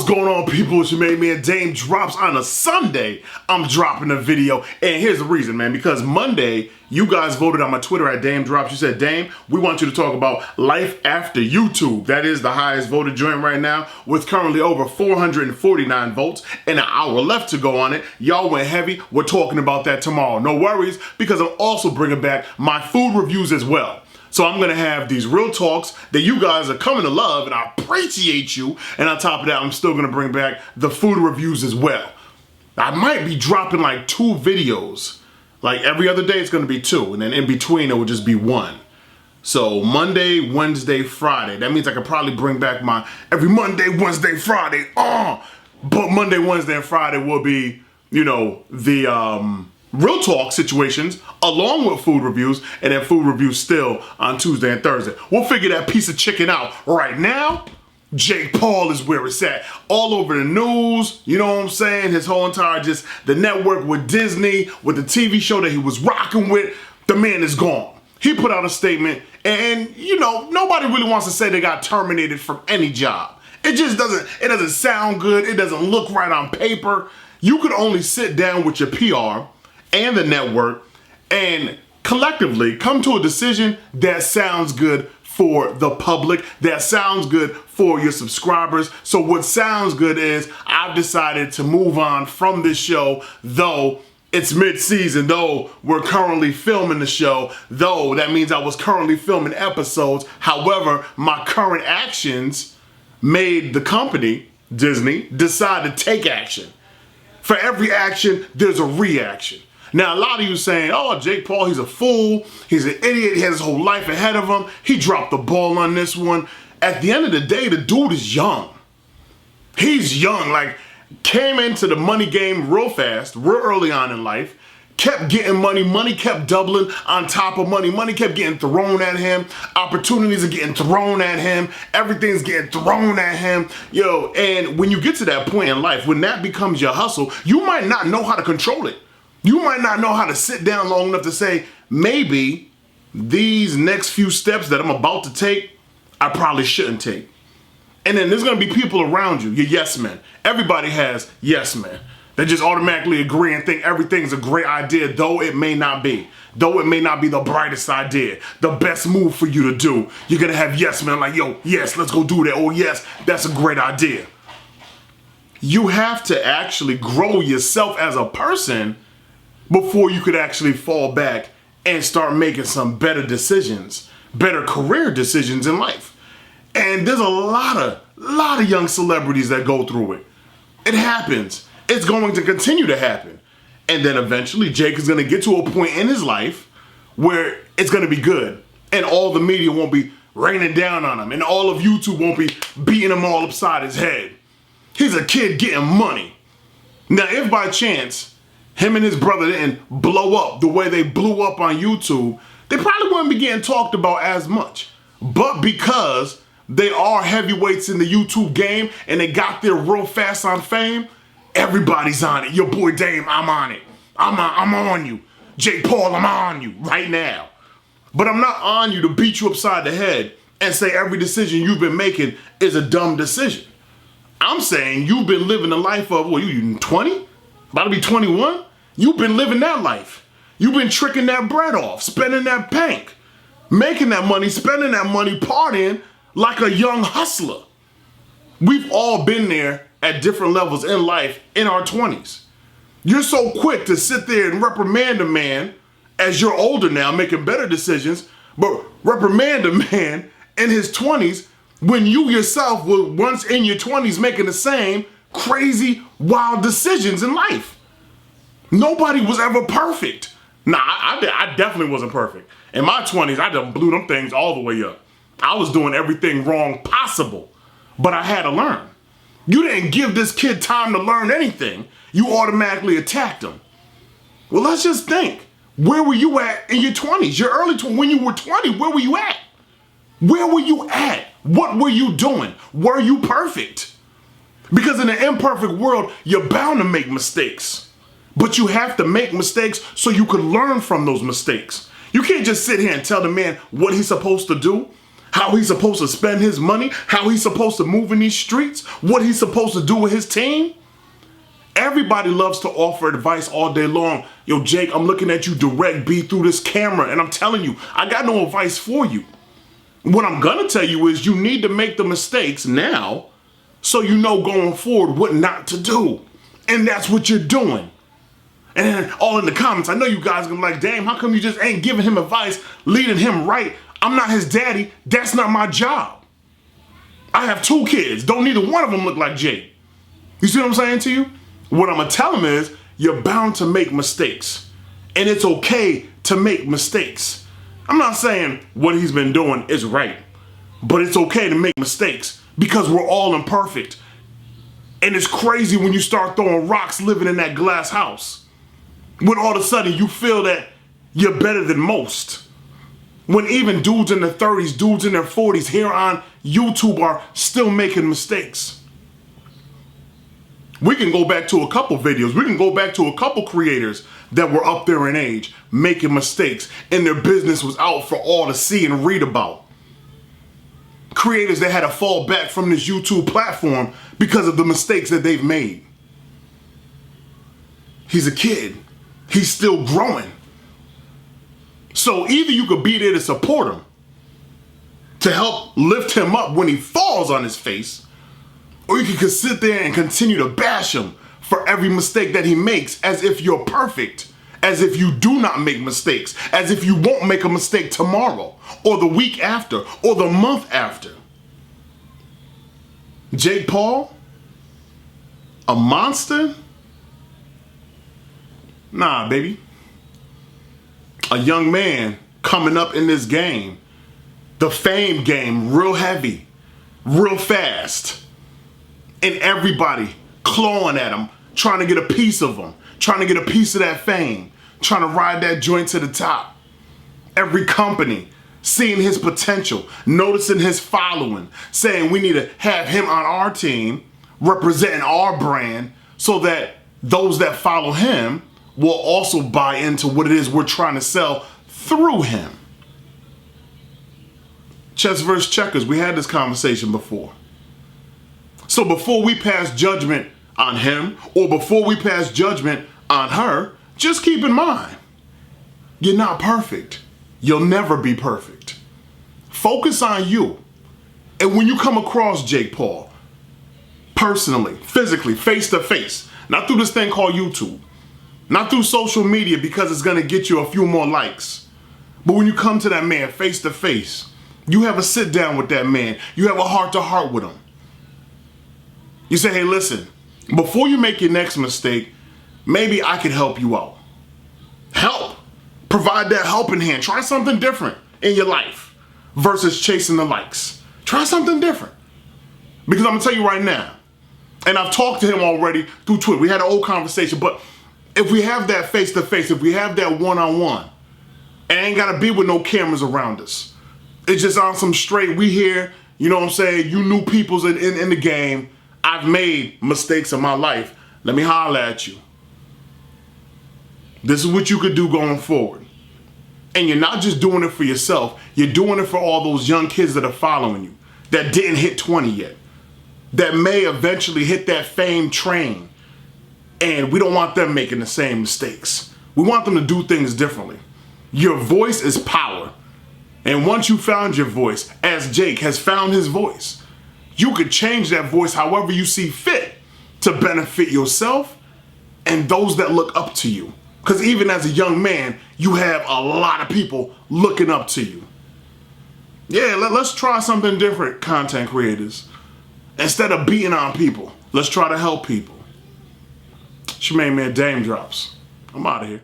going on, people? It's your main man Dame drops on a Sunday. I'm dropping a video, and here's the reason, man. Because Monday, you guys voted on my Twitter at Dame Drops. You said, Dame, we want you to talk about life after YouTube. That is the highest voted joint right now, with currently over 449 votes and an hour left to go on it. Y'all went heavy. We're talking about that tomorrow. No worries, because I'm also bringing back my food reviews as well. So I'm gonna have these real talks that you guys are coming to love, and I appreciate you. And on top of that, I'm still gonna bring back the food reviews as well. I might be dropping like 2 videos. Like every other day it's gonna be 2, and then in between it will just be 1. So Monday, Wednesday, Friday. That means I could probably bring back my every Monday, Wednesday, Friday. But Monday, Wednesday, and Friday will be, you know, the real talk situations along with food reviews, and then food reviews still on Tuesday and Thursday. We'll figure that piece of chicken out. Right now, Jake Paul is where it's at. All over the news, you know what I'm saying? His whole entire the network with Disney, with the TV show that he was rocking with, the man is gone. He put out a statement, and you know, nobody really wants to say they got terminated from any job. It just doesn't sound good. It doesn't look right on paper. You could only sit down with your PR and the network and collectively come to a decision that sounds good for the public, that sounds good for your subscribers. So what sounds good is I've decided to move on from this show, though it's mid-season, though we're currently filming the show, though that means I was currently filming episodes. However, my current actions made the company, Disney, decide to take action. For every action, there's a reaction. Now, a lot of you saying, oh, Jake Paul, he's a fool. He's an idiot. He has his whole life ahead of him. He dropped the ball on this one. At the end of the day, the dude is young. He's young, like came into the money game real fast, real early on in life, kept getting money. Money kept doubling on top of money. Money kept getting thrown at him. Opportunities are getting thrown at him. Everything's getting thrown at him. Yo, and when you get to that point in life, when that becomes your hustle, you might not know how to control it. You might not know how to sit down long enough to say, maybe these next few steps that I'm about to take, I probably shouldn't take. And then there's gonna be people around you, your yes men. Everybody has yes men. They just automatically agree and think everything's a great idea, though it may not be. Though it may not be the brightest idea, the best move for you to do. You're gonna have yes men like, yo, yes, let's go do that. Oh yes, that's a great idea. You have to actually grow yourself as a person before you could actually fall back and start making some better decisions, better career decisions in life. And there's a lot of young celebrities that go through it. It happens. It's going to continue to happen. And then eventually Jake is going to get to a point in his life where it's going to be good, and all the media won't be raining down on him, and all of YouTube won't be beating him all upside his head. He's a kid getting money. Now, if by chance him and his brother didn't blow up the way they blew up on YouTube, they probably wouldn't be getting talked about as much. But because they are heavyweights in the YouTube game and they got there real fast on fame, everybody's on it. Your boy Dame, I'm on it. I'm on you. Jake Paul, I'm on you right now. But I'm not on you to beat you upside the head and say every decision you've been making is a dumb decision. I'm saying you've been living the life of, what, you 20? About to be 21? You've been living that life. You've been tricking that bread off, spending that bank, making that money, spending that money, partying like a young hustler. We've all been there at different levels in life in our 20s. You're so quick to sit there and reprimand a man as you're older now, making better decisions, but reprimand a man in his 20s when you yourself were once in your 20s making the same crazy, wild decisions in life. Nobody was ever perfect. Nah, I definitely wasn't perfect. In my 20s, I done blew them things all the way up. I was doing everything wrong possible, but I had to learn. You didn't give this kid time to learn anything. You automatically attacked him. Well, let's just think. Where were you at in your 20s? Your early 20s, when you were 20, where were you at? Where were you at? What were you doing? Were you perfect? Because in an imperfect world, you're bound to make mistakes. But you have to make mistakes so you can learn from those mistakes. You can't just sit here and tell the man what he's supposed to do. how he's supposed to spend his money, how he's supposed to move in these streets, what he's supposed to do with his team. Everybody loves to offer advice all day long. Yo, Jake, I'm looking at you direct B through this camera, and I'm telling you, I got no advice for you. What I'm gonna tell you is you need to make the mistakes now so you know going forward what not to do. And that's what you're doing. And all in the comments, I know you guys are gonna be like, damn, how come you just ain't giving him advice, leading him right? I'm not his daddy. That's not my job. I have 2 kids. Don't neither one of them look like Jake. You see what I'm saying to you? What I'm gonna tell him is you're bound to make mistakes. And it's okay to make mistakes. I'm not saying what he's been doing is right, but it's okay to make mistakes because we're all imperfect. And it's crazy when you start throwing rocks living in that glass house. When all of a sudden you feel that you're better than most. When even dudes in their 30s, dudes in their 40s here on YouTube are still making mistakes. We can go back to a couple videos. We can go back to a couple creators that were up there in age making mistakes and their business was out for all to see and read about. Creators that had to fall back from this YouTube platform because of the mistakes that they've made. He's a kid. He's still growing. So either you could be there to support him, to help lift him up when he falls on his face, or you can sit there and continue to bash him for every mistake that he makes as if you're perfect, as if you do not make mistakes, as if you won't make a mistake tomorrow, or the week after, or the month after. Jake Paul? A monster? Nah, baby. A young man coming up in this game, the fame game, real heavy, real fast. And everybody clawing at him, trying to get a piece of him, trying to get a piece of that fame, trying to ride that joint to the top. Every company seeing his potential, noticing his following, saying we need to have him on our team, representing our brand, so that those that follow him will also buy into what it is we're trying to sell through him. Chess versus checkers, we had this conversation before. So before we pass judgment on him, or before we pass judgment on her, just keep in mind, you're not perfect. You'll never be perfect. Focus on you. And when you come across Jake Paul, personally, physically, face to face, not through this thing called YouTube, not through social media because it's gonna get you a few more likes, but when you come to that man face to face, you have a sit down with that man, you have a heart to heart with him. You say, hey, listen, before you make your next mistake, maybe I could help you out. Help. Provide that helping hand. Try something different in your life versus chasing the likes. Try something different. Because I'm going to tell you right now, and I've talked to him already through Twitter. We had an old conversation, but if we have that face-to-face, if we have that one-on-one, it ain't got to be with no cameras around us. It's just on some straight, we here, you know what I'm saying, you new people's in the game. I've made mistakes in my life. Let me holler at you. This is what you could do going forward. And you're not just doing it for yourself. You're doing it for all those young kids that are following you, that didn't hit 20 yet, that may eventually hit that fame train. And we don't want them making the same mistakes. We want them to do things differently. Your voice is power. And once you found your voice, as Jake has found his voice, you could change that voice however you see fit to benefit yourself and those that look up to you. Because even as a young man, you have a lot of people looking up to you. Yeah, let's try something different, content creators. Instead of beating on people, let's try to help people. It's your main man, Dame Drops. I'm out of here.